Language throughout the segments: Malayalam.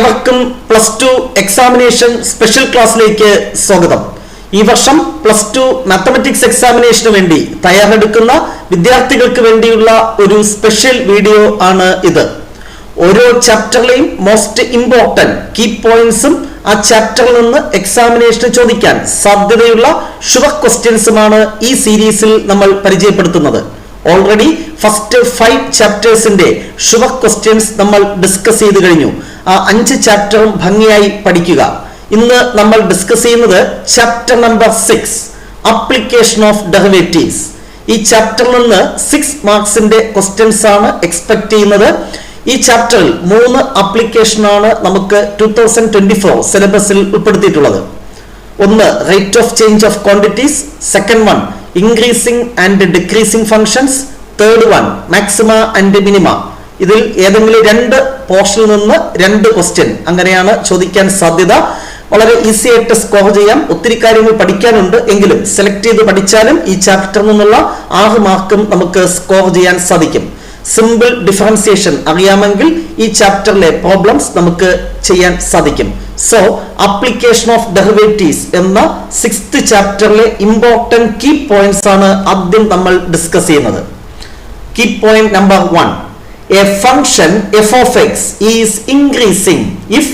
ഏവർക്കും +2 എക്സാമിനേഷൻ സ്പെഷ്യൽ ക്ലാസ്സിലേക്ക് സ്വാഗതം. ഈ വർഷം +2 മാത്തമാറ്റിക്സ് എക്സാമിനേഷന് വേണ്ടി തയ്യാറെടുക്കുന്ന വിദ്യാർത്ഥികൾക്ക് വേണ്ടിയുള്ള ഒരു സ്പെഷ്യൽ വീഡിയോ ആണ് ഇത്. ഓരോ ചാപ്റ്ററിലെയും മോസ്റ്റ് ഇമ്പോർട്ടന്റ് കീ പോയിന്റ്സും ആ ചാപ്റ്ററിൽ നിന്ന് എക്സാമിനേഷന് ചോദിക്കാൻ സാധ്യതയുള്ള ഷുവർ ക്വസ്റ്റ്യൻസുമാണ് ഈ സീരീസിൽ നമ്മൾ പരിചയപ്പെടുത്തുന്നത്. ഓൾറെഡി ഫസ്റ്റ് 5 ചാപ്റ്റേഴ്സിന്റെ ഷുവർ ക്വസ്റ്റ്യൻസ് നമ്മൾ ഡിസ്കസ് ചെയ്ത് കഴിഞ്ഞു. ആ 5 ചാപ്റ്ററും ഭംഗിയായി പഠിക്കുക. ഇന്ന് നമ്മൾ ഡിസ്കസ് ചെയ്യുന്നത് chapter number 6 application of derivatives. ഈ ചാപ്റ്ററിൽ നിന്ന് 6 മാർക്സിന്റെ ക്വസ്റ്റ്യൻസ് ആണ് എക്സ്പെക്ട് ചെയ്യുന്നത്. ഈ ചാപ്റ്ററിൽ 3 ആപ്ലിക്കേഷൻ ആണ് നമുക്ക് 2024 സിലബസിൽ ഉൾപ്പെടുത്തിയിട്ടുള്ളത്. ഒന്ന് rate of change of quantities, second one increasing and decreasing functions, third one maxima and minima. ഇതിൽ ഏതെങ്കിലും 2 പോർഷനിൽ നിന്ന് 2 ക്വസ്റ്റ്യൻ അങ്ങനെയാണ് ചോദിക്കാൻ സാധ്യത. വളരെ ഈസി ആയിട്ട് സ്കോർ ചെയ്യാം. ഒത്തിരി കാര്യങ്ങൾ പഠിക്കാനുണ്ട്, എങ്കിലും സെലക്ട് ചെയ്ത് പഠിച്ചാലും ഈ ചാപ്റ്ററിൽ നിന്നുള്ള 6 മാർക്കും നമുക്ക് സ്കോർ ചെയ്യാൻ സാധിക്കും. സിമ്പിൾ ഡിഫറൻസിയേഷൻ അറിയാമെങ്കിൽ ഈ ചാപ്റ്ററിലെ പ്രോബ്ലംസ് നമുക്ക് ചെയ്യാൻ സാധിക്കും. സോ ആപ്ലിക്കേഷൻ ഓഫ് ഡെറിവേറ്റീവ്സ് എന്ന 6th ചാപ്റ്ററിലെ ഇമ്പോർട്ടന്റ് കീ പോയിന്റ്സ് ആണ് ആദ്യം നമ്മൾ ഡിസ്കസ് ചെയ്യുന്നത്. Key point number 1, a function f of x is increasing if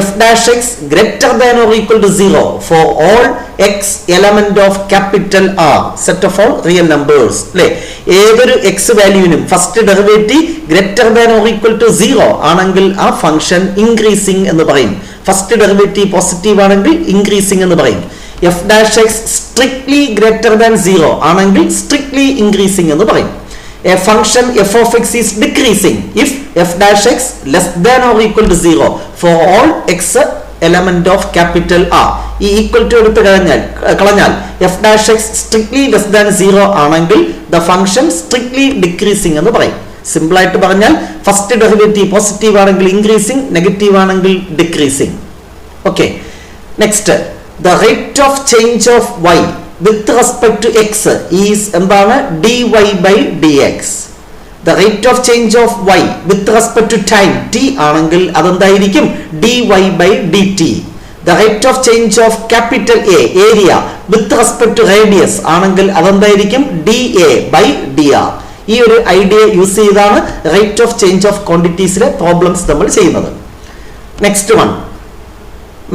f dash x greater than or equal to 0 for all x element of capital R set of all real numbers. അല്ലേ, ഏതൊരു x വാല്യൂവിനും first derivative greater than or equal to 0 ആണെങ്കിൽ ആ ഫംഗ്ഷൻ ഇൻക്രീസിംഗ് എന്ന് പറയും. ഫസ്റ്റ് ഡെറിവേറ്റീവ് പോസിറ്റീവ് ആണെങ്കിൽ ഇൻക്രീസിംഗ് എന്ന് പറയും. f dash x strictly greater than 0 ആണെങ്കിൽ സ്ട്രിക്ട്ലി ഇൻക്രീസിംഗ് എന്ന് പറയും. A function f of x is decreasing if f dash x less than or equal to 0 for all x element of capital R. ഈ ഈക്വൽ ടു എടുത്ത് കളഞ്ഞാൽ f dash x strictly less than 0 ആണെങ്കിൽ the function strictly decreasing എന്ന് പറയും. സിമ്പിൾ ആയിട്ട് പറഞ്ഞാൽ ഫസ്റ്റ് ഡെറിവേറ്റീവ് പോസിറ്റീവ് ആണെങ്കിൽ ഇൻക്രീസിംഗ്, നെഗറ്റീവ് ആണെങ്കിൽ decreasing. Okay, next the rate of change of y with respect to x is എന്താണ് dy by dx. The rate of change of y with respect to time t ആണെങ്കിൽ അതെന്തായിരിക്കും dy by dt. The rate of change of capital A area with respect to radius ആണെങ്കിൽ അതെന്തായിരിക്കും dA by dr. ഈ ഒരു ഐഡിയ യൂസ് ചെയ്താണ് റേറ്റ് ഓഫ് ചേഞ്ച് ഓഫ് ക്വാണ്ടിറ്റീസിലെ പ്രോബ്ലംസ് നമ്മൾ ചെയ്യുന്നത്. Next one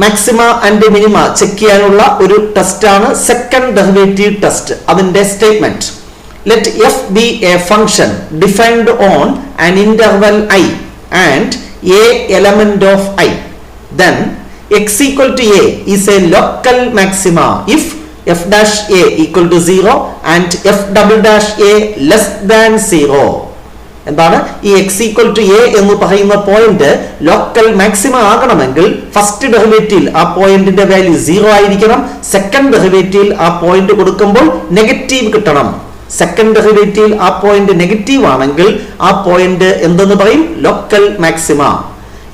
maxima and minima check ചെയ്യാനുള്ള ഒരു ടെസ്റ്റ് ആണ് സെക്കൻഡ് ഡെറിവേറ്റീവ് ടെസ്റ്റ്. അതിന്റെ statement, let f be a function defined on an interval I and a element of I, then x equal to a is a local maxima if f dash a equal to 0 and f double dash a less than 0. എന്താണ് ഈ x equal to a എന്ന് പറയുന്ന പോയിന്റ് ലോക്കൽ മാക്സിമ ആകണമെങ്കിൽ ഫസ്റ്റ് ഡെറിവേറ്റീവ് ആ പോയിന്റിന്റെ വാല്യൂ 0 ആയിരിക്കണം. സെക്കൻഡ് ഡെറിവേറ്റീവ് ആ പോയിന്റ് കൊടുക്കുമ്പോൾ നെഗറ്റീവ് കിട്ടണം. സെക്കൻഡ് ഡെറിവേറ്റീവ് ആ പോയിന്റ് നെഗറ്റീവ് ആണെങ്കിൽ ആ പോയിന്റ് എന്തെന്ന് പറയും local maxima.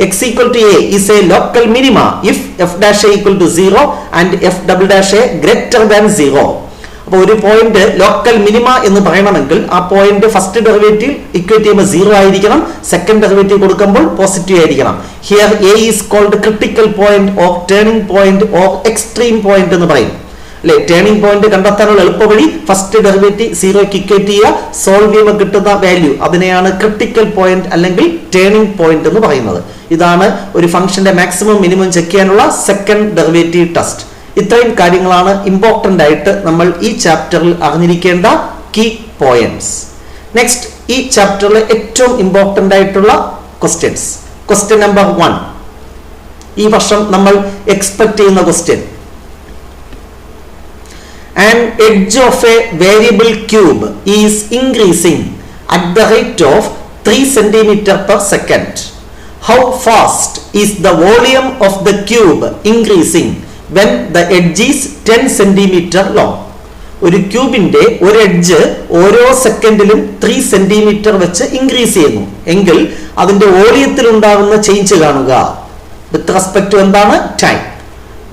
x equal to a is a local minima if f dash a equal to 0 and f double dash a greater than 0. അപ്പോൾ ഒരു പോയിന്റ് ലോക്കൽ മിനിമ എന്ന് പറയണമെങ്കിൽ ആ പോയിന്റ് ഫസ്റ്റ് ഡെറിവേറ്റീവ് ഇക്വേറ്റ് ചെയ്യുമ്പോൾ 0 ആയിരിക്കണം, സെക്കൻഡ് ഡെറിവേറ്റീവ് കൊടുക്കുമ്പോൾ പോസിറ്റീവ് ആയിരിക്കണം. Here A is called critical point or turning point or extreme point എന്ന് പറയും. അല്ലെ, ടേണിംഗ് പോയിന്റ് കണ്ടെത്താനുള്ള എളുപ്പ വഴി ഫസ്റ്റ് ഡെറിവേറ്റീവ് 0ക്ക് ഇക്വേറ്റ് ചെയ്യുക, സോൾവ് ചെയ്യുമ്പോൾ കിട്ടുന്ന വാല്യൂ അതിനെയാണ് ക്രിട്ടിക്കൽ പോയിന്റ് അല്ലെങ്കിൽ ടേണിംഗ് പോയിന്റ് എന്ന് പറയുന്നത്. ഇതാണ് ഒരു ഫംഗ്ഷന്റെ മാക്സിമം മിനിമം ചെക്ക് ചെയ്യാനുള്ള സെക്കൻഡ് ഡെറിവേറ്റീവ് ടെസ്റ്റ്. ഇത്രയും കാര്യങ്ങളാണ് ഇമ്പോർട്ടന്റ് ആയിട്ട് നമ്മൾ ഈ ചാപ്റ്ററിൽ അറിഞ്ഞിരിക്കേണ്ട കീ പോയിന്റ്സ്. നെക്സ്റ്റ്, ഈ ചാപ്റ്ററിലെ ഏറ്റവും ഇമ്പോർട്ടന്റ് ആയിട്ടുള്ള ക്വസ്റ്റ്യൻസ്. ക്വസ്റ്റ്യൻ നമ്പർ 1, ഈ വർഷം നമ്മൾ എക്സ്പെക്ട് ചെയ്യുന്ന question, an edge of a variable cube is increasing at the rate of 3 cm per second. How fast is the volume of the cube increasing when the edge is 10 cm long? ഒരു ക്യൂബിന്റെ ഒരു എഡ്ജ് ഓരോ സെക്കൻഡിലും 3 സെന്റിമീറ്റർ വെച്ച് ഇൻക്രീസ് ചെയ്യുന്നു എങ്കിൽ അതിന്റെ വോളിയത്തിൽ ഉണ്ടാകുന്ന ചേഞ്ച് കാണുക. വിത്ത് റെസ്പെക്ട് ടു എന്താണ് time.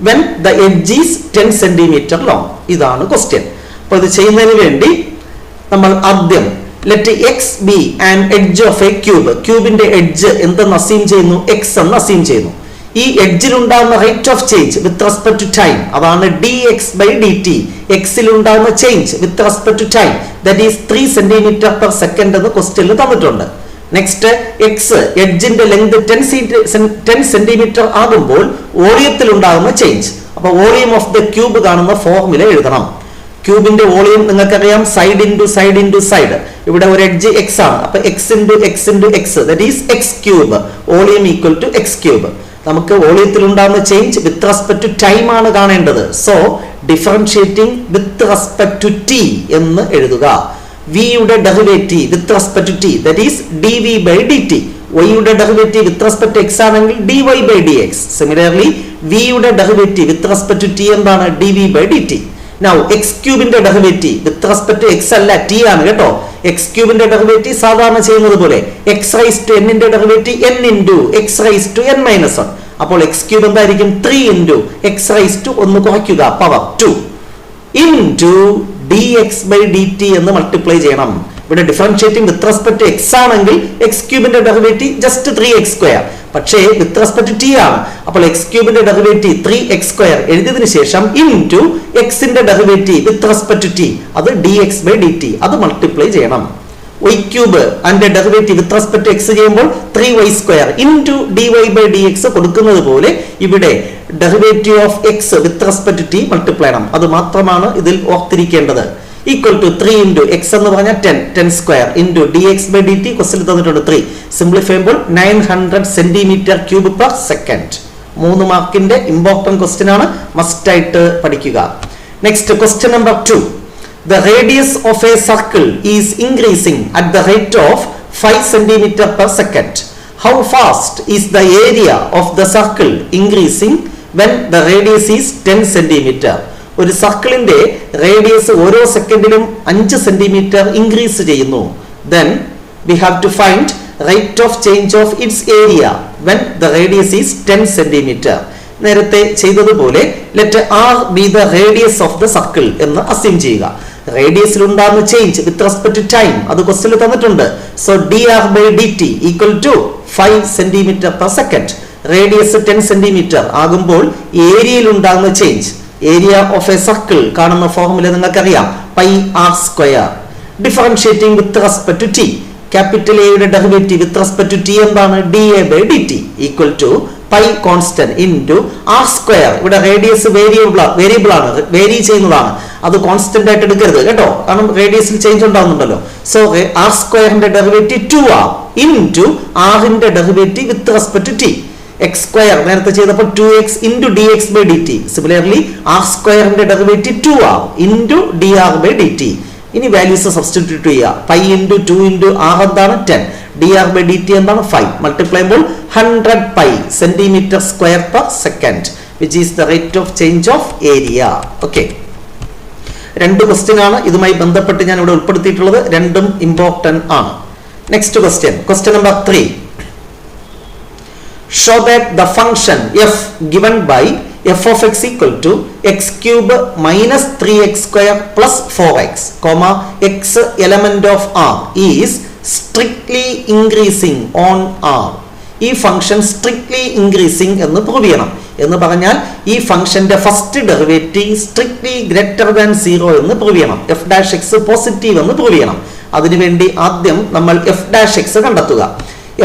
when the edge is 10 cm long. ഇതാണ് ക്വസ്റ്റ്യൻ. അപ്പോൾ ഇത് ചെയ്യുന്നതിന് വേണ്ടി നമ്മൾ ആദ്യം let x be an edge of a cube. ക്യൂബിന്റെ എഡ്ജ് എന്തെന്ന് അസ്യൂം ചെയ്യുന്നു? x എന്ന് അസ്യൂം ചെയ്യുന്നു. ഈ എഡ്ജിലുണ്ടാകുന്ന rate of change with respect to time, അതാണ് dx/dt. എക്സിൽ ഉണ്ടാകുന്ന change with respect to time, that is 3 cm/s എന്ന് ക്വസ്റ്റ്യനിൽ തന്നിട്ടുണ്ട്. നെക്സ്റ്റ് എക്സ് എഡ്ജിന്റെ ലെങ്ത് 10 cm ആകുമ്പോൾ വോളിയത്തിൽ ഉണ്ടാകുന്ന ചേഞ്ച്. അപ്പൊ വോളിയം ഓഫ് ദ ക്യൂബ് കാണുന്ന ഫോർമുല എഴുതണം. ക്യൂബിന്റെ വോളിയം നിങ്ങൾക്കറിയാം, side into side into side. ഇവിടെ ഒരു എഡ്ജ് എക്സ് ആണ്, അപ്പൊ X into x into x, that is x cube. Volume equal to x cube. നമുക്ക് വോളിയത്തിൽ ഉണ്ടാകുന്ന change with respect to time ആണ് കാണേണ്ടത്. So differentiating with respect to t എന്ന് എഴുതുക. v യുടെ derivative with respect to t, that is dv/dt. y യുടെ derivative with respect to x ആണെങ്കിൽ dy/dx. സിമിലർലി v യുടെ derivative with respect to t എന്താണ്? dv/dt. നൗ x ക്യൂബിന്റെ derivative with respect to x അല്ല t ആണ് കേട്ടോ. x ക്യൂബിന്റെ ഡെറിവേറ്റീവ് സാധാരണ ചെയ്യുന്നത് പോലെ x⁻n ന്റെ ഡെറിവേറ്റീവ് n into x⁻n-1. അപ്പോൾ x ക്യൂബ് എന്തായിരിക്കും? 3 into x⁻1 കുറയ്ക്കുക പവർ 2 into dx/dt എന്ന് മൾട്ടിപ്ലൈ ചെയ്യണം. ഇവിടെ differentiating with respect to x ആണെങ്കിൽ x ക്യൂബിന്റെ ഡെറിവേറ്റീവ് ജസ്റ്റ് 3x². പക്ഷേ വിത്ത് റെസ്പെക്ട് ടു t ആണ്, അപ്പോൾ x ക്യൂബിന്റെ ഡെറിവേറ്റീവ് 3x² എഴുതിയതിനു ശേഷം ഇൻറ്റു എക്സിന്റെ derivative with respect to t, അത് dx/dt, അത് മൾട്ടിപ്ലൈ ചെയ്യണം. y ക്യൂബ് അതിന്റെ derivative with respect to x ചെയ്യുമ്പോൾ 3y² ഇൻറ്റു dy/dx കൊടുക്കുന്നത് പോലെ ഇവിടെ derivative of x with respect to t multiply ചെയ്യണം. അത് മാത്രമാണ് ഇതിൽ ഓർത്തിരിക്കേണ്ടത്. ഈക്വൽ ടു 3 ഇൻറ്റു എക്സ് എന്ന് പറഞ്ഞാൽ 10² ഇൻറ്റു dx/dt ക്വസ്റ്റ്യൻ തന്നിട്ടുണ്ട് 3. സിംപ്ലിഫൈ ചെയ്യുമ്പോൾ 900 cm³/s. 3 മാർക്കിന്റെ ഇമ്പോർട്ടന്റ് ക്വസ്റ്റ്യൻ ആണ്, മസ്റ്റ് ആയിട്ട് പഠിക്കുക. Next question number 2. The radius of a circle is increasing at the rate of 5 cm/s. How fast is the area of the circle increasing when the radius is 10 cm? ഒരു സർക്കിളിന്റെ റേഡിയസ് ഓരോ സെക്കൻഡിലും 5 സെന്റിമീറ്റർ ഇൻക്രീസ് ചെയ്യുന്നു. Then we have to find rate of change of its area when the radius is 10 cm. നേരത്തെ ചെയ്തതുപോലെ let r be the radius of the circle എന്ന് അസ്യൂം ചെയ്യുക. റേഡിയസിൽ ഉണ്ടാകുന്ന change with respect to time അത് ക്വസ്റ്റ്യനിൽ തന്നിട്ടുണ്ട്. So dr/dt equal to 5 cm/s. റേഡിയസ് 10 സെന്റിമീറ്റർ ആകുമ്പോൾ ഏരിയയിൽ ഉണ്ടാകുന്ന change, area of a circle കാണുന്ന ഫോർമുല നിങ്ങൾക്കറിയാം, πr². Differentiating with respect to t, capital A യുടെ derivative with respect to t എന്താണ്? dA/dt equal to pi constant into r². ഇവിടെ റേഡിയസ് വേരിയബിൾ ആണ്, വേരി ചെയ്യുന്നതാണ്. അത് കോൺസ്റ്റന്റ് ആയിട്ട് എടുക്കരുത് കേട്ടോ, കാരണം റേഡിയസിൽ ചേഞ്ച് ഉണ്ടാകുന്നുണ്ടല്ലോ. So r² derivative 2r into r derivative with respect to t. x² നേരത്തെ ചെയ്തപ്പോൾ 2x into dx/dt. Similarly r² derivative 2r into dr/dt. ഇനി വാല്യൂസ് സബ്സ്റ്റിറ്റ്യൂട്ട് ചെയ്യുക. പൈ ഇൻറ്റു 2 ഇൻറ്റു r എന്താണ്? 10. dr/dt എന്താണ്? 5. മൾട്ടിപ്ലൈ ചെയ്യുമ്പോൾ 100 pi cm²/s, which is the rate of change of area. Okay. 2 question ആണ് ഇതുമായി ബന്ധപ്പെട്ട് ഞാൻ ഇവിടെ ഉൾപ്പെടുത്തിയിട്ടുള്ളത്, രണ്ടും ഇമ്പോർട്ടന്റ് ആണ്. Next question, question number 3. Show that the function f given by f of x equal to x³ minus 3x² plus 4x, x element of r is strictly increasing on r. ഈ ഫംഗ്ഷൻ സ്ട്രിക്ട്ലി ഇൻക്രീസിംഗ് എന്ന് പ്രൂവ് ചെയ്യണം. എന്ന് പറഞ്ഞാൽ ഈ ഫംഗ്ഷന്റെ first derivative strictly greater than 0 എന്ന് പ്രൂവ് ചെയ്യണം. f' പോസിറ്റീവ് എന്ന് പ്രൂവ് ചെയ്യണം. അതിനുവേണ്ടി ആദ്യം നമ്മൾ f' കണ്ടെത്തുക.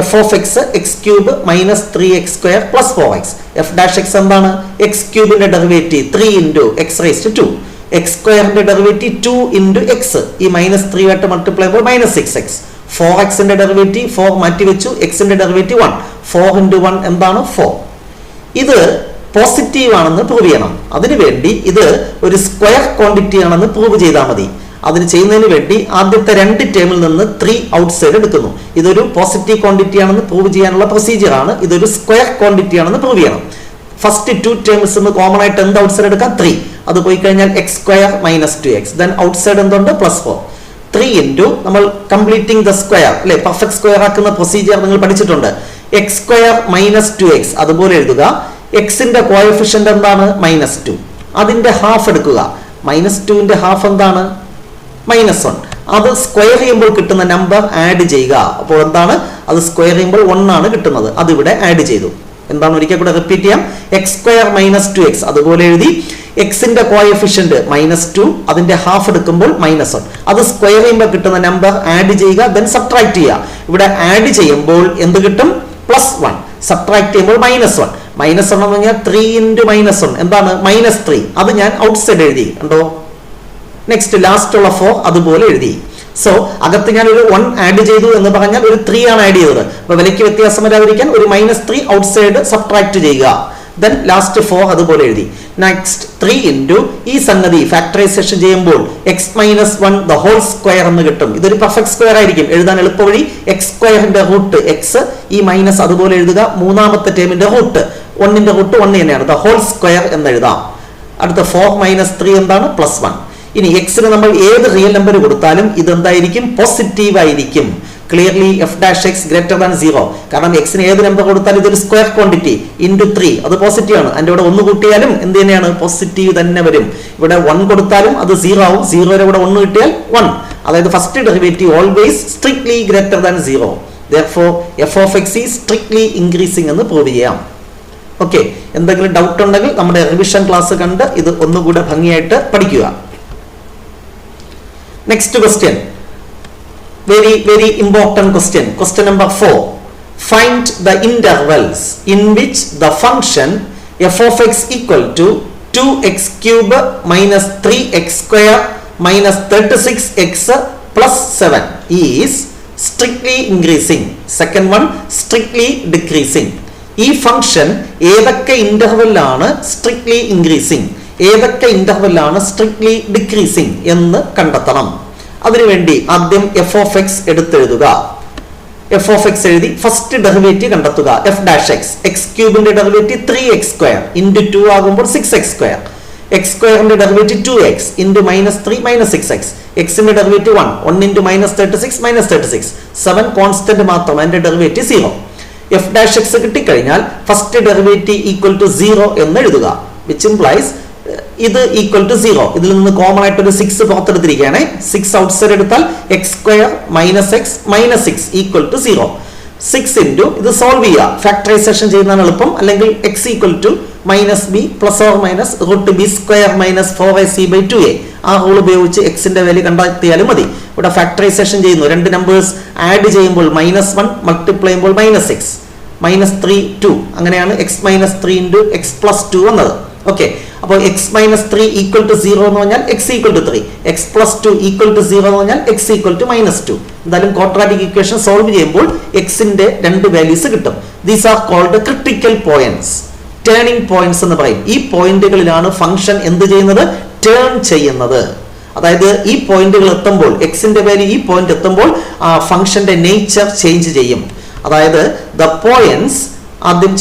f of x x³ minus 3x² plus 4x. f' എന്താണ്? x³ derivative 3 into x⁻². x² derivative 2 into x. ഈ -3 ആയിട്ട് മൾട്ടിപ്ലൈ ചെയ്യുമ്പോൾ -6x. 4x ഡെറിവേറ്റീവ് 4 മാറ്റി വെച്ചു, x ഡെറിവേറ്റീവ് 1. 4 into 1 എന്താണ്? 4. ഇത് പോസിറ്റീവ് ആണെന്ന് പ്രൂവ് ചെയ്യണം. അതിനുവേണ്ടി ഇത് ഒരു സ്ക്വയർ ക്വാണ്ടിറ്റി ആണെന്ന് പ്രൂവ് ചെയ്താൽ മതി. അതിന് ചെയ്യുന്നതിന് വേണ്ടി ആദ്യത്തെ 2 ടേമിൽ നിന്ന് 3 ഔട്ട്സൈഡ് എടുക്കുന്നു. ഇതൊരു പോസിറ്റീവ് ക്വാണ്ടിറ്റി ആണെന്ന് പ്രൂവ് ചെയ്യാനുള്ള പ്രൊസീജിയർ ആണ്. ഇതൊരു സ്ക്വയർ ക്വാണ്ടിറ്റി ആണെന്ന് പ്രൂവ് ചെയ്യണം. ഫസ്റ്റ് 2 ടേംസ് കോമൺ ആയിട്ട് എന്ത് ഔട്ട്സൈഡ് എടുക്കാം? 3. അത് പോയി കഴിഞ്ഞാൽ x² minus 2x. Then outside എന്തുണ്ട്? +4. 3 into നമ്മൾ കംപ്ലീറ്റിംഗ് ദ സ്ക്വയർ അല്ലെ, പെർഫെക്റ്റ് സ്ക്വയർ ആക്കുന്ന പ്രൊസീജിയർ നിങ്ങൾ പഠിച്ചിട്ടുണ്ട്. x² minus 2x അതുപോലെ എഴുതുക. എക്സിന്റെ കോഎഫിഷ്യന്റ് എന്താണ്? -2. അതിന്റെ ഹാഫ് എടുക്കുക. -2ന്റെ ഹാഫ് എന്താണ്? -1. അത് സ്ക്വയർ ചെയ്യുമ്പോൾ കിട്ടുന്ന നമ്പർ ആഡ് ചെയ്യുക. അപ്പോൾ എന്താണ്? അത് സ്ക്വയർ ചെയ്യുമ്പോൾ 1 ആണ് കിട്ടുന്നത്. അതിവിടെ ആഡ് ചെയ്തു. എന്താണ് ഒരിക്കൽ കൂടെ റിപ്പീറ്റ് ചെയ്യാം. എക്സ് സ്ക്വയർ മൈനസ് 2x അതുപോലെ എഴുതി. എക്സിന്റെ കോഎഫിഷ്യന്റ് -2 അതിന്റെ ഹാഫ് എടുക്കുമ്പോൾ -1 അത് സ്ക്വയർ ചെയ്യുമ്പോൾ കിട്ടുന്ന നമ്പർ ആഡ് ചെയ്യുക, ദെൻ സബ്ട്രാക്ട് ചെയ്യുക. ഇവിടെ ആഡ് ചെയ്യുമ്പോൾ എന്ത് കിട്ടും? +1. സബ്ട്രാക്ട് ചെയ്യുമ്പോൾ -1. -1 എന്ന് പറഞ്ഞാൽ 3 × -1 എന്താണ്? -3. അത് ഞാൻ ഔട്ട് സൈഡ് എഴുതി കണ്ടോ. നെക്സ്റ്റ് ലാസ്റ്റ് ഉള്ള 4 അതുപോലെ എഴുതി. സോ അകത്ത് ഞാൻ ഒരു 1 ആഡ് ചെയ്തു എന്ന് പറഞ്ഞാൽ ഒരു 3 ആണ് ആഡ് ചെയ്തത്. അപ്പൊ വിലയ്ക്ക് വ്യത്യാസം വരാതിരിക്കാൻ ഒരു -3 ഔട്ട് സൈഡ് സബ്ട്രാക്ട് ചെയ്യുക. ദെൻ ലാസ്റ്റ് 4 അതുപോലെ എഴുതി. നെക്സ്റ്റ് 3 × ഈ സംഗതി ഫാക്ടറൈസേഷൻ ചെയ്യുമ്പോൾ x-1 ദ ഹോൾ സ്ക്വയർ എന്ന് കിട്ടും. ഇതൊരു പെർഫെക്റ്റ് സ്ക്വയർ ആയിരിക്കും. എഴുതാൻ എളുപ്പവഴി എക്സ് സ്ക്വയറിന്റെ റൂട്ട് എക്സ്, ഈ മൈനസ് അതുപോലെ എഴുതുക. മൂന്നാമത്തെ ടേമിന്റെ റൂട്ട് 1ന്റെ റൂട്ട് 1 തന്നെയാണ്. ദ ഹോൾ സ്ക്വയർ എന്ന് എഴുതാം. അടുത്ത 4 - 3 എന്താണ്? +1. ഇനി എക്സിന് നമ്മൾ ഏത് റിയൽ നമ്പർ കൊടുത്താലും ഇതെന്തായിരിക്കും? പോസിറ്റീവ് ആയിരിക്കും. Clearly f'(x) > 0. കാരണം എക്സിന് ഏത് നമ്പർ കൊടുത്താലും ഇതൊരു സ്ക്വയർ ക്വാണ്ടിറ്റി × 3 അത് പോസിറ്റീവ് ആണ്. അതിന്റെ കൂടെ 1 കൂട്ടിയാലും എന്ത് തന്നെയാണ്? പോസിറ്റീവ് തന്നെ വരും. ഇവിടെ 1 കൊടുത്താലും അത് 0 ആവും. 0യുടെ കൂടെ 1 കിട്ടിയാൽ 1. അതായത് first derivative always strictly > 0. Therefore f(x) is strictly increasing എന്ന് പ്രൂവ് ചെയ്യാം. ഓക്കെ, എന്തെങ്കിലും ഡൗട്ട് ഉണ്ടെങ്കിൽ നമ്മുടെ റിവിഷൻ ക്ലാസ് കണ്ട് ഇത് ഒന്നുകൂടെ ഭംഗിയായിട്ട് പഠിക്കുക. Next question, very important question. Question number 4. Find the intervals in which the function f(x) equal to 2x³ minus 3x² minus 36x plus 7 is strictly increasing. Second one, strictly decreasing. ഈ ഫംഗ്ഷൻ ഏതൊക്കെ ഇന്റർവെല്ലാണ് സ്ട്രിക്ട്ലി ഇൻക്രീസിങ്, ഏതൊക്കെ ഇന്റർവെല്ലാണ് സ്ട്രിക്ട്ലി ഡിക്രീസിങ് എന്ന് കണ്ടെത്തണം. അതിനുവേണ്ടി ആദ്യം f(x) എടുത്തെഴുതുക. f(x) എഴുതി ഫസ്റ്റ് ഡെറിവേറ്റീവ് കണ്ടെത്തുക. f'(x) x³ ഡെറിവേറ്റീവ് 3x² × 2 ആകുമ്പോൾ 6x². x² derivative 2x × -3 -6x. x derivative 1 × -36 -36. 7 constant മാത്രം, അതിന്റെ ഡെറിവേറ്റീവ് 0. f'(x) കിട്ടിക്കഴിഞ്ഞാൽ ഫസ്റ്റ് ഡെറിവേറ്റീവ് ഈക്വൽ ടു 0 എന്ന് എഴുതുക. വിച്ച് ഇംപ്ലൈസ് ഇത് ഈക്വൽ ടു 0. ഇതിൽ നിന്ന് കോമൺ ആയിട്ട് ഒരു 6 പുറത്തെടുത്തിരിക്കുകയാണ്. 6 ഔട്ട് സൈഡ് എടുത്താൽ x² - x - 6 ഈക്വൽ ടു 0. 6 × ഇത് സോൾവ് ചെയ്യുക. ഫാക്ടറൈസേഷൻ ചെയ്യുന്നതാണ് എളുപ്പം. അല്ലെങ്കിൽ x equal to -b ± √b² - 4ac/2a ആ റൂൾ ഉപയോഗിച്ച് എക്സിന്റെ വാല്യൂ കണ്ടെത്തിയാലും മതി. ഇവിടെ ഫാക്ടറൈസേഷൻ ചെയ്യുന്നു. രണ്ട് നമ്പേഴ്സ് ആഡ് ചെയ്യുമ്പോൾ -1 മൾട്ടിപ്ലൈ ചെയ്യുമ്പോൾ -6 -3 2 അങ്ങനെയാണ് x - 3 × x + 2 വന്നത്. ഓക്കെ, അപ്പോൾ x - 3 ഈക്വൽ ടു 0 എന്ന് പറഞ്ഞാൽ x equal to 3, x + 2 equal to 0 എന്ന് പറഞ്ഞാൽ x ഈക്വൽ ടു -2. എന്തായാലും ക്വാഡ്രാറ്റിക് ഇക്വേഷൻ സോൾവ് ചെയ്യുമ്പോൾ എക്സിന്റെ രണ്ട് വാല്യൂസ് കിട്ടും. These are called critical points, turning points എന്ന് പറയും. ഈ പോയിന്റുകളിലാണ് ഫംഗ്ഷൻ എന്ത് ചെയ്യുന്നത്? ടേൺ ചെയ്യുന്നത്. അതായത് ഈ പോയിന്റുകൾ എത്തുമ്പോൾ, എക്സിന്റെ വാല്യൂ ഈ പോയിന്റ് എത്തുമ്പോൾ ആ ഫംഗ്ഷന്റെ നേച്ചർ ചേഞ്ച് ചെയ്യും. അതായത് ദ പോയിന്റ്സ് ആദ്യം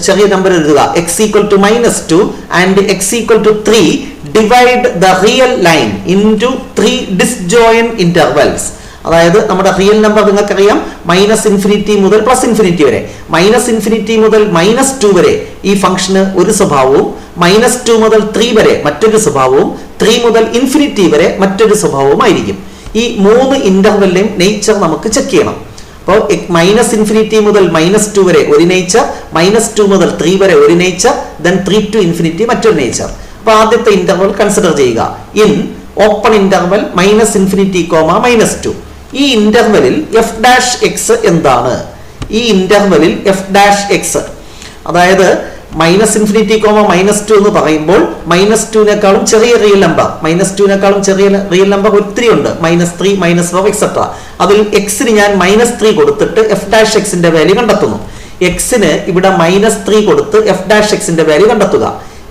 ചെറിയ നമ്പർ എഴുതുക. x equal to -2 and x equal to 3 divide the real line into 3 disjoint intervals. അതായത് നമ്മുടെ റിയൽ നമ്പർ നിങ്ങൾക്കറിയാം -∞ മുതൽ +∞ വരെ. -∞ മുതൽ -2 വരെ ഈ ഫംഗ്ഷന് ഒരു സ്വഭാവവും, -2 മുതൽ 3 വരെ മറ്റൊരു സ്വഭാവവും, 3 മുതൽ ∞ വരെ മറ്റൊരു സ്വഭാവവുമായിരിക്കും. ഈ 3 ഇന്റർവെല്ലിലും നേച്ചർ നമുക്ക് ചെക്ക് ചെയ്യണം. അപ്പോൾ -∞ മുതൽ -2 വരെ ഒരു നേച്ചർ, -2 മുതൽ 3 വരെ ഒരു നേച്ചർ, ദെൻ 3 to ∞ മറ്റൊരു നേച്ചർ. അപ്പോൾ ആദ്യത്തെ ഇന്റർവെൽ കൺസിഡർ ചെയ്യുക. In open interval -∞, -2. ഈ ഇന്റർവെലിൽ f'(x) എന്താണ്? ഈ ഇന്റർവെലിൽ f'(x) അതായത് -∞, -2 എന്ന് പറയുമ്പോൾ -2നേക്കാളും ചെറിയ റിയൽ നമ്പർ, -2നേക്കാളും ചെറിയ റിയൽ നമ്പർ ഒത്തിരി ഉണ്ട്. -3 -4 എക്സെട്ര. അതിൽ എക്സിന് ഞാൻ -3 കൊടുത്തിട്ട് f'(x)ന്റെ വാല്യൂ കണ്ടെത്തുന്നു. എക്സിന് ഇവിടെ -3 കൊടുത്ത് f'(x)ന്റെ വാല്യൂ കണ്ടെത്തുക.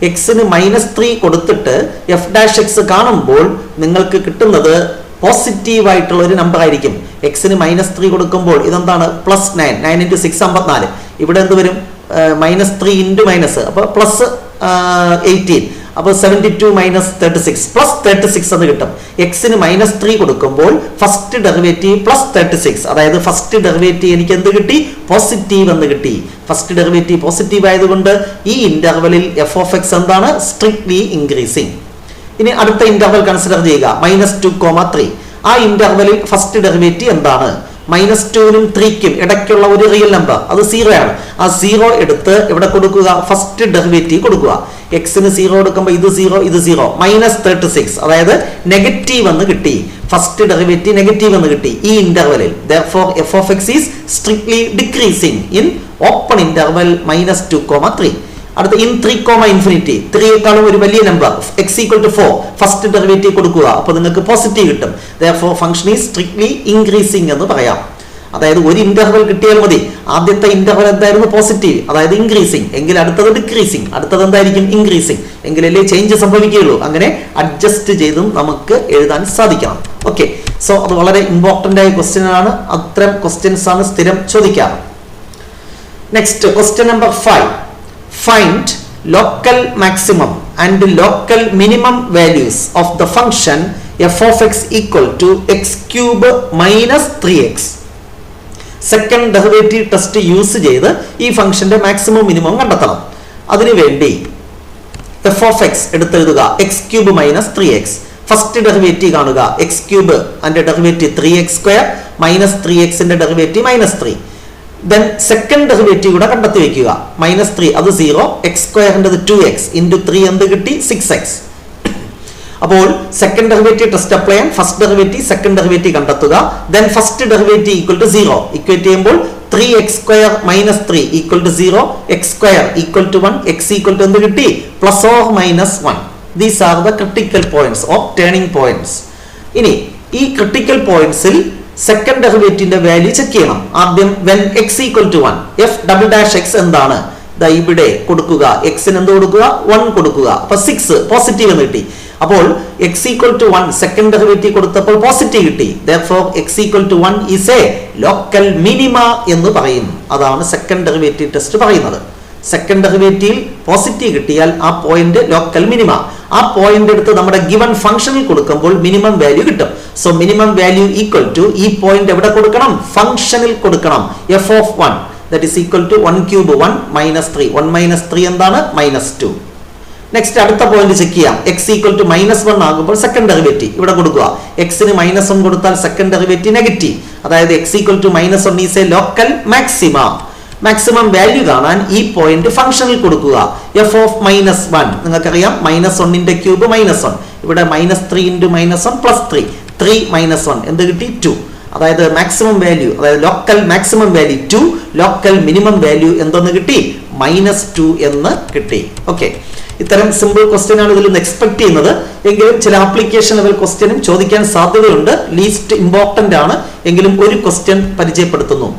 എക്സിന് -3 കൊടുത്തിട്ട് f'(x) കാണുമ്പോൾ നിങ്ങൾക്ക് കിട്ടുന്നത് പോസിറ്റീവ് ആയിട്ടുള്ള ഒരു നമ്പർ ആയിരിക്കും. എക്സിന് -3 കൊടുക്കുമ്പോൾ ഇതെന്താണ്? +9, 9 × 6 54. ഇവിടെ എന്ത് വരും? -3 × അപ്പോൾ +18, അപ്പോൾ 72 - 36 +36 എന്ന് കിട്ടും. എക്സിന് -3 കൊടുക്കുമ്പോൾ ഫസ്റ്റ് ഡെറിവേറ്റീവ് +36, അതായത് ഫസ്റ്റ് ഡെറിവേറ്റീവ് എനിക്ക് എന്ത് കിട്ടി? പോസിറ്റീവ് എന്ന് കിട്ടി. ഫസ്റ്റ് ഡെറിവേറ്റീവ് പോസിറ്റീവ് ആയതുകൊണ്ട് ഈ ഇന്റർവെലിൽ f(x) എന്താണ്? Strictly increasing. ഇനി അടുത്ത ഇന്റർവെൽ കൺസിഡർ ചെയ്യുക. -2, 3. ആ ഇന്റർവെലിൽ ഫസ്റ്റ് ഡെറിവേറ്റീവ് എന്താണ്? -2നും 3ക്കും ഇടയ്ക്കുള്ള ഒരു റിയൽ നമ്പർ, അത് 0 ആണ്. ആ 0 എടുത്ത് ഇവിടെ കൊടുക്കുക, ഫസ്റ്റ് ഡെറിവേറ്റീവ് കൊടുക്കുക. എക്സിന് 0 കൊടുക്കുമ്പോൾ ഇത് 0, ഇത് 0, -36, അതായത് നെഗറ്റീവ് എന്ന് കിട്ടി. ഫസ്റ്റ് ഡെറിവേറ്റീവ് നെഗറ്റീവ് എന്ന് കിട്ടി ഈ ഇന്റർവെലിൽ. therefore f of x is strictly decreasing in open interval -2, 3. അടുത്ത in 3, ∞, 3 ഒരു വലിയ നമ്പർ x = 4, ഫസ്റ്റ് ഡെറിവേറ്റീവ് കൊടുക്കുക, അപ്പോൾ നിങ്ങൾക്ക് പോസിറ്റീവ് കിട്ടും. therefore function is strictly increasing എന്ന് പറയാം. അതായത് ഒരു ഇന്റർവൽ കിട്ടിയാൽ മതി. ആദ്യത്തെ ഇന്റർവൽ എന്തായിരുന്നു? പോസിറ്റീവ്, അതായത് ഇൻക്രീസിംഗ്. എങ്കിൽ അടുത്തത് ഡിക്രീസിംഗ്, അടുത്തത് എന്തായിരിക്കും? ഇൻക്രീസിംഗ്. എങ്കിലല്ലേ ചേഞ്ച് സംഭവിക്കുകയുള്ളൂ. അങ്ങനെ അഡ്ജസ്റ്റ് ചെയ്തും നമുക്ക് എഴുതാൻ സാധിക്കണം. ഓക്കെ, സോ അത് വളരെ ഇമ്പോർട്ടന്റ് ആയ ക്വസ്റ്റ്യൻ ആണ്. അത്തരം ക്വസ്റ്റ്യൻസ് ആണ് സ്ഥിരം ചോദിക്കാറ്. Next question number 5. Find local maximum and local minimum values of the function f of x = x³ - 3x. Second derivative test use ചെയ്ത് ഈ ഫംഗ്ഷന്റെ മാക്സിമം മിനിമം കണ്ടെത്തണം. അതിനുവേണ്ടി f of x എടുത്തെഴുതുക, x³ - 3x. First derivative കാണുക, x³ അതിന്റെ ഡെറിവേറ്റീവ് 3x² -3x ന്റെ ഡെറിവേറ്റീവ് -3. ദെൻ സെക്കൻഡ് ഡെറിവേറ്റീവ് കൂടെ കണ്ടെത്തി വെക്കുക, -3 അത് 0, x² 2x × 3 എന്ത് കിട്ടി? 6x. അപ്പോൾ സെക്കൻഡ് ഡെറിവേറ്റീവ് ടെസ്റ്റ് അപ്ലൈ ചെയ്യാൻ ഫസ്റ്റ് ഡെറിവേറ്റീവ് സെക്കൻഡ് ഡെറിവേറ്റീവ് കണ്ടെത്തുക. ദെൻ ഫസ്റ്റ് ഡെറിവേറ്റീവ് = 0 ഇക്വേറ്റ് ചെയ്യുമ്പോൾ 3x² - 3 = 0, x² = 1, x = എന്ത് കിട്ടി? +or-1. These are the critical points of turning points. ഇനി ഈ ക്രിട്ടിക്കൽ പോയിന്റ്സിൽ സെക്കൻഡ് ഡെറിവേറ്റീവിന്റെ വാല്യൂ ചെക്ക് ചെയ്യണം. ആദ്യം when x = 1, f'(x) എന്താണ്? ഇവിടെ കൊടുക്കുക, എക്സിന് എന്ത് കൊടുക്കുക? 1 കൊടുക്കുക. അപ്പൊ 6 പോസിറ്റീവ് എന്ന് കിട്ടി. അപ്പോൾ x = 1 സെക്കൻഡ് ഡെറിവേറ്റീവ് കൊടുത്തപ്പോൾ പോസിറ്റീവ് കിട്ടി. therefore x = 1 is a local minima എന്ന് പറയും. അതാണ് സെക്കൻഡ് ഡെറിവേറ്റീവ് ടെസ്റ്റ് പറയുന്നത്. സെക്കൻഡ് ഡെറിവേറ്റീവ് പോസിറ്റീവ് കിട്ടിയാൽ ആ പോയിന്റ് ലോക്കൽ മിനിമ. ആ പോയിന്റ് എടുത്ത് നമ്മുടെ ഗിവൺ ഫംഗ്ഷനിൽ കൊടുക്കുമ്പോൾ മിനിമം വാല്യൂ കിട്ടും. സോ മിനിമം വാല്യൂ = ഈ പോയിന്റ് എവിടെ കൊടുക്കണം? ഫംഗ്ഷനിൽ കൊടുക്കണം. f of 1 that is equal to 1³ 1 -3. 1 - 3 എന്താണ്? -2. നെക്സ്റ്റ് അടുത്ത പോയിന്റ് ചെക്ക് ചെയ്യാം. x = -1 ആകുമ്പോൾ സെക്കൻഡ് ഡെറിവേറ്റീവ് ഇവിടെ കൊടുക്കുക. എക്സിന് -1 കൊടുത്താൽ സെക്കൻഡ് ഡെറിവേറ്റീവ് നെഗറ്റീവ്. അതായത് x = -1 is a local maxima. Maximum value കാണാൻ ഈ പോയിന്റ് ഫംഗ്ഷനിൽ കൊടുക്കുക. f of -1 നിങ്ങൾക്കറിയാം, -1 × ക്യൂബ് -1. ഇവിടെ -3 × -1 +3, 3 - 1 എന്ത് കിട്ടി? 2. അതായത് മാക്സിമം വാല്യൂ, അതായത് local maximum value 2, local minimum value എന്തെന്ന് കിട്ടി? -2 എന്ന് കിട്ടി. ഓക്കെ, ഇത്തരം സിമ്പിൾ ക്വസ്റ്റ്യൻ ആണ് ഇതിൽ നിന്ന് എക്സ്പെക്ട് ചെയ്യുന്നത്. എങ്കിലും ചില ആപ്ലിക്കേഷൻ ലെവൽ ക്വസ്റ്റ്യനും ചോദിക്കാൻ സാധ്യതയുണ്ട്. ലീസ്റ്റ് ഇമ്പോർട്ടന്റ് ആണ്, എങ്കിലും ഒരു ക്വസ്റ്റ്യൻ പരിചയപ്പെടുത്തുന്നു.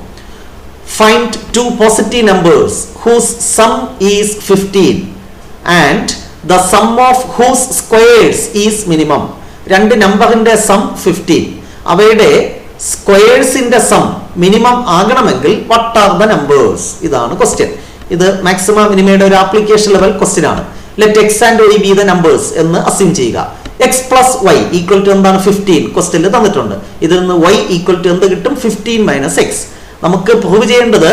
Find two positive numbers whose sum is 15 and the sum of whose squares is minimum. രണ്ട് നമ്പറിന്റെ സം 15, അവയുടെ സ്ക്വയേഴ്സിന്റെ സം മിനിമം ആകണമെങ്കിൽ what are the numbers? ഇതാണ് ക്വസ്റ്റ്യൻ. ഇത് മാക്സിമം മിനിമയുടെ ഒരു ആപ്ലിക്കേഷൻ ലെവൽ ക്വസ്റ്റ്യൻ ആണ്. Let x and y be the numbers എന്ന് അസ്യൂം ചെയ്യുക. x + y = എന്താണ്? 15 ക്വസ്റ്റ്യനിൽ തന്നിട്ടുണ്ട്. ഇതിൽ നിന്ന് y = എന്ത് കിട്ടും? 15 - x. നമുക്ക് പ്രൂവ് ചെയ്യേണ്ടത്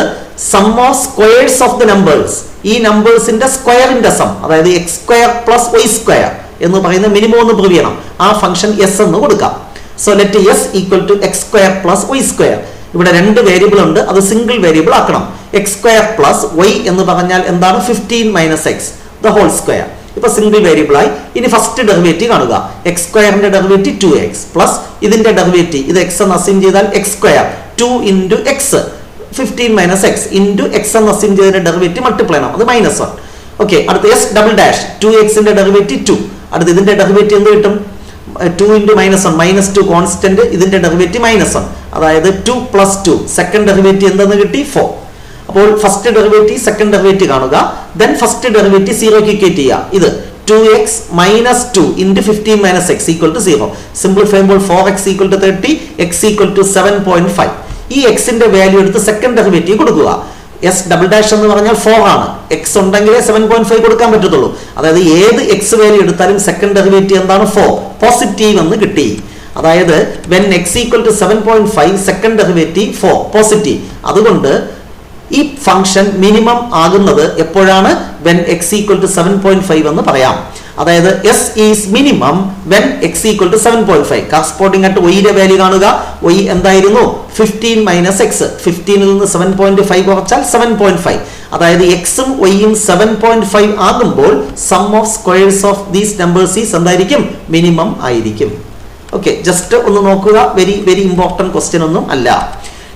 sum of squares of the numbers. ഈ നമ്പേഴ്സിന്റെ സ്ക്വയറിന്റെ സം, അതായത് x² + y² എന്ന് പറയുന്ന മിനിമം ഒന്ന് പ്രൂവ് ചെയ്യണം. ആ ഫംഗ്ഷൻ s എന്ന് കൊടുക്കാം. So let s = x² + y². ഇവിടെ രണ്ട് വേരിയബിൾ ഉണ്ട്, അത് സിംഗിൾ വേരിയബിൾ ആക്കണം. x² + y എന്ന് പറഞ്ഞാൽ എന്താണ്? 15 - x the whole square. ഇപ്പൊ സിംഗിൾ വേരിയബിൾ ആയി. ഇനി ഫസ്റ്റ് ഡെറിവേറ്റീവ് കാണുക. x² ന്റെ ഡെറിവേറ്റീവ് 2x പ്ലസ് ഇതിന്റെ ഡെറിവേറ്റീവ് ഇത് x എന്ന് അസ്യൂം ചെയ്താൽ x² 2 × x 15 - x × x എന്ന് അസ്യൂം ചെയ്തതിന്റെ ഡെറിവേറ്റീവ് മൾട്ടിപ്ലൈ ചെയ്യണം, അത് -1. ഓക്കെ, അടുത്ത s'(2x) 2x ന്റെ ഡെറിവേറ്റീവ് 2. അടുത്ത ഇതിന്റെ ഡെറിവേറ്റീവ് എന്ത് കിട്ടും? 2 × -1 -2 കോൺസ്റ്റന്റ്, ഇതിന്റെ ഡെറിവേറ്റീവ് -1, അതായത് 2 + 2 സെക്കൻഡ് ഡെറിവേറ്റീവ് എന്തെന്ന് കിട്ടി? 4. അപ്പോൾ ഫസ്റ്റ് ഡെറിവേറ്റീവ് സെക്കൻഡ് ഡെറിവേറ്റീവ് കാണുക. ദെൻ ഫസ്റ്റ് ഡെറിവേറ്റീവ് 0ക്ക് ഇക്വേറ്റ് ചെയ്യുക. ഇത് 2x - 2 × 15 - x = 0. സിംപ്ലിഫൈ ചെയ്യുമ്പോൾ 4x = 30, x = 7.5. ഈ എക്സിന്റെ വാല്യൂ എടുത്ത് സെക്കൻഡ് ഡെറിവേറ്റീവ് കൊടുക്കുക. s'() എന്ന് പറഞ്ഞാൽ 4 ആണ്. x ഉണ്ടെങ്കിലേ 7.5 കൊടുക്കാൻ പറ്റത്തുള്ളൂ. അതായത് ഏത് x വാല്യൂ എടുത്താലും സെക്കൻഡ് ഡെറിവേറ്റീവ് എന്താണ്? 4 പോസിറ്റീവ് എന്ന് കിട്ടി. അതായത് when x = 7.5 second derivative 4 positive. അതുകൊണ്ട് ഈ ഫംഗ്ഷൻ മിനിമം ആകുന്നത് എപ്പോഴാണ്? when x = 7.5 എന്ന് പറയാം. അതായത് s is minimum when x = 7.5. Corresponding ആയിട്ട് y യുടെ വാല്യൂ കാണുക. y എന്തായിരുന്നു? 15 മൈനസ് എക്സ്. 15ൽ നിന്ന് 7.5 കുറച്ചാൽ 7.5. അതായത് എക്സും വൈയും 7.5 ആകുമ്പോൾ sum of squares of these numbers is എന്തായിരിക്കും? മിനിമം ആയിരിക്കും. ഓക്കെ, ജസ്റ്റ് ഒന്ന് നോക്കുക. വെരി ഇമ്പോർട്ടന്റ് ക്വസ്റ്റ്യൻ ഒന്നും അല്ല.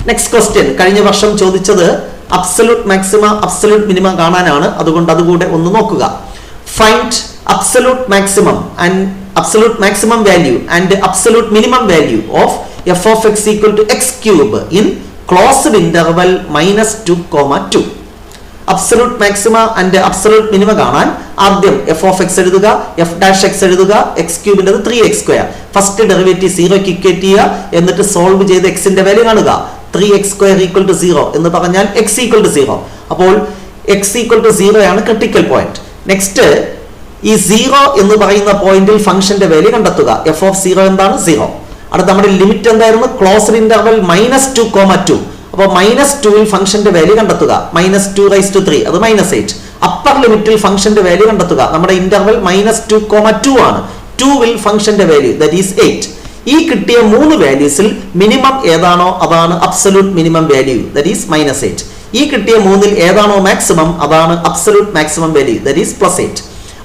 നെക്സ്റ്റ് ക്വസ്റ്റ്യൻ കഴിഞ്ഞ വർഷം ചോദിച്ചത് അബ്സല്യൂട്ട് മാക്സിമ അബ്സല്യൂട്ട് മിനിമം കാണാനാണ്. അതുകൊണ്ട് അതുകൂടെ ഒന്ന് നോക്കുക. Find absolute maximum and absolute maximum value and absolute minimum value of f of x equal to x cube in closed interval -2, absolute maxima and absolute minima കാണാൻ ആദ്യം f of x എഴുതുക, f dash x എഴുതുക, x cube ന്റെ 3x². ഫസ്റ്റ് ഡെറിവേറ്റീവ് 0 ക്ക് ഇക്വേറ്റ് ചെയ്യുക, എന്നിട്ട് സോൾവ് ചെയ്ത് x ന്റെ വാല്യൂ കാണുക. 3x² equal to 0 എന്ന് പറഞ്ഞാൽ x equal to 0. അപ്പോൾ x equal to 0 ആണ് ക്രിട്ടിക്കൽ പോയിന്റ്. നെക്സ്റ്റ് ഈ 0 എന്ന് പറയുന്ന പോയിന്റിൽ ഫംഗ്ഷന്റെ വാല്യൂ കണ്ടെത്തുക. f of 0 എന്താണ്? 0. അടുത്ത നമ്മുടെ ലിമിറ്റ് എന്തായിരുന്നു? ക്ലോസ്ഡ് ഇന്റർവൽ -2, അപ്പോൾ -2ൽ ഫംഗ്ഷന്റെ വാല്യൂ കണ്ടെത്തുക. -2⁻3 അത് -8. അപ്പർ ലിമിറ്റിൽ ഫംഗ്ഷന്റെ വാല്യൂ കണ്ടെത്തുക. നമ്മുടെ ഇന്റർവൽ -2, ആണ്. 2ൽ ഫംഗ്ഷന്റെ വാല്യൂ ദാറ്റ് ഈസ് 8. ഈ കിട്ടിയ 3 വാല്യൂസിൽ മിനിമം ഏതാണോ അതാണ് absolute minimum value that is -8. ഈ കിട്ടിയ 3ൽ ഏതാണോ മാക്സിമം അതാണ് absolute maximum value that is +8.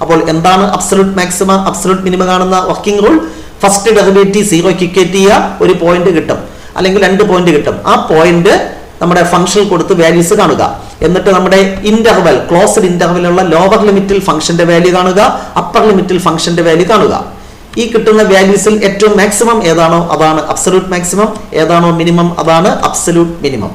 അപ്പോൾ എന്താണ് അബ്സല്യൂട്ട് മാക്സിമ അബ്സല്യൂട്ട് മിനിമം കാണുന്ന വർക്കിംഗ് റൂൾ? ഫസ്റ്റ് ഡെറിവേറ്റീവ് 0 ക്ക് ഇക്വേറ്റ് ചെയ്യുക, ഒരു പോയിന്റ് കിട്ടും, അല്ലെങ്കിൽ 2 പോയിന്റ് കിട്ടും. ആ പോയിന്റ് നമ്മുടെ ഫംഗ്ഷനിൽ കൊടുത്ത് വാല്യൂസ് കാണുക. എന്നിട്ട് നമ്മുടെ ഇന്റർവൽ ക്ലോസ്ഡ് ഇന്റർവെലുള്ള ലോവർ ലിമിറ്റിൽ ഫംഗ്ഷന്റെ വാല്യൂ കാണുക, അപ്പർ ലിമിറ്റിൽ ഫംഗ്ഷന്റെ വാല്യൂ കാണുക. ഈ കിട്ടുന്ന വാല്യൂസിൽ ഏറ്റവും മാക്സിമം ഏതാണോ അതാണ് അബ്സല്യൂട്ട് മാക്സിമം, ഏതാണോ മിനിമം അതാണ് അബ്സല്യൂട്ട് മിനിമം.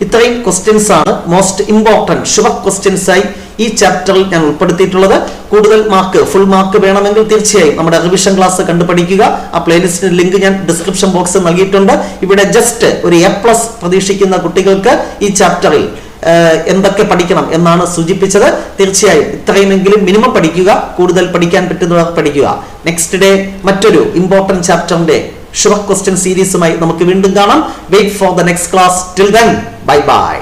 ഇത്രയും ക്വസ്റ്റ്യൻസ് ആണ് മോസ്റ്റ് ഇമ്പോർട്ടന്റ് ഷുവർ ക്വസ്റ്റ്യൻസ് ആയി ഈ ചാപ്റ്ററിൽ ഞാൻ ഉൾപ്പെടുത്തിയിട്ടുള്ളത്. കൂടുതൽ മാർക്ക്, ഫുൾ മാർക്ക് വേണമെങ്കിൽ തീർച്ചയായും നമ്മുടെ റിവിഷൻ ക്ലാസ് കണ്ടു പഠിക്കുക. ആ പ്ലേലിസ്റ്റിന്റെ ലിങ്ക് ഞാൻ ഡിസ്ക്രിപ്ഷൻ ബോക്സിൽ നൽകിയിട്ടുണ്ട്. ഇവിടെ ജസ്റ്റ് ഒരു A+ പ്രതീക്ഷിക്കുന്ന കുട്ടികൾക്ക് ഈ ചാപ്റ്ററിൽ എന്തൊക്കെ പഠിക്കണം എന്നാണ് സൂചിപ്പിച്ചത്. തീർച്ചയായും ഇത്രയുമെങ്കിലും മിനിമം പഠിക്കുക. കൂടുതൽ പഠിക്കാൻ പറ്റുന്നവർ പഠിക്കുക. നെക്സ്റ്റ് ഡേ മറ്റൊരു ഇമ്പോർട്ടന്റ് ചാപ്റ്ററിന്റെ ഷുവർ ക്വസ്റ്റ്യൻ സീരീസുമായി നമുക്ക് വീണ്ടും കാണാം. Wait for the next class. Till then, bye by.